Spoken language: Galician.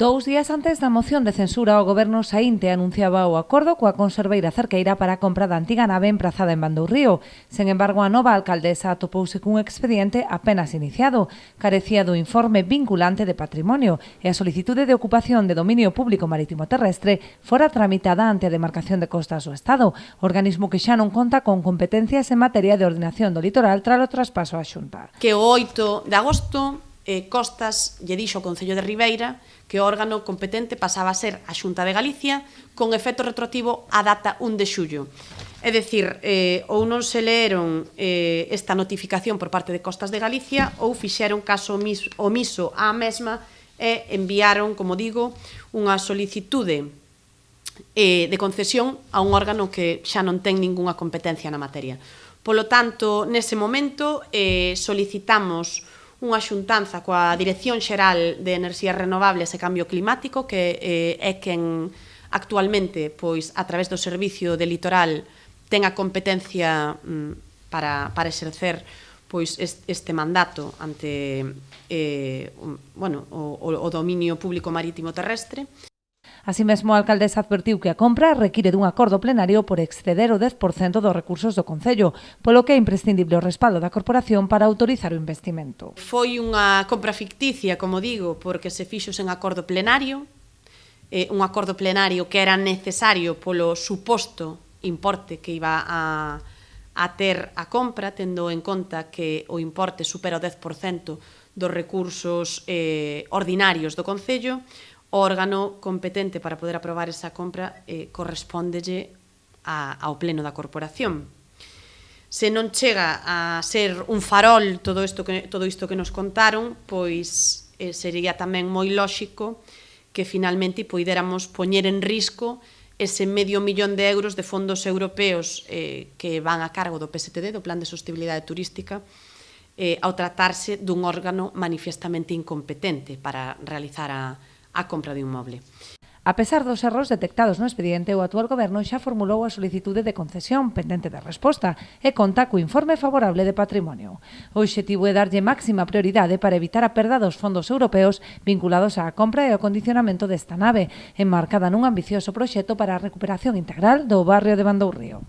2 días antes da moción de censura, o Goberno saínte anunciaba o acordo coa conserveira cerqueira para a compra da antiga nave emprazada en Bandourrío. Sen embargo, a nova alcaldesa atopouse cun expediente apenas iniciado. Carecía do informe vinculante de patrimonio e a solicitude de ocupación de dominio público marítimo terrestre fora tramitada ante a demarcación de costas do Estado, organismo que xa non conta con competencias en materia de ordenación do litoral tras o traspaso á Xunta. Que o 8 de agosto Costas lle dixo ao Concello de Ribeira que o órgano competente pasaba a ser a Xunta de Galicia con efecto retroactivo á data 1 de xullo. É dicir, ou non se leeron esta notificación por parte de Costas de Galicia ou fixeron caso omiso á mesma e enviaron, como digo, unha solicitude de concesión a un órgano que xa non ten ningunha competencia na materia. Polo tanto, nese momento solicitamos unha xuntanza coa Dirección Xeral de Enerxías Renovables e Cambio Climático, que é quen actualmente, pois, a través do Servicio de Litoral, ten a competencia para exercer pois este mandato ante o dominio público marítimo terrestre. Así mesmo, a alcaldesa advertiu que a compra require dun acordo plenario por exceder o 10% dos recursos do Concello, polo que é imprescindible o respaldo da corporación para autorizar o investimento. Foi unha compra ficticia, como digo, porque se fixo sen acordo plenario, un acordo plenario que era necesario polo suposto importe que iba a ter a compra, tendo en conta que o importe supera o 10% dos recursos ordinarios do Concello. O órgano competente para poder aprobar esa compra correspóndelle ao pleno da corporación. Se non chega a ser un farol todo isto que nos contaron, pois sería tamén moi lóxico que finalmente poidéramos poñer en risco ese €500.000 de fondos europeos que van a cargo do PSTD, do Plan de Sostibilidade Turística, ao tratarse dun órgano manifestamente incompetente para realizar a compra de un inmoble. A pesar dos erros detectados no expediente, o actual Goberno xa formulou a solicitude de concesión pendente de resposta e conta co informe favorable de patrimonio. O obxectivo é darlle máxima prioridade para evitar a perda dos fondos europeos vinculados á compra e ao acondicionamento desta nave, enmarcada nun ambicioso proxecto para a recuperación integral do barrio de Bandourrío.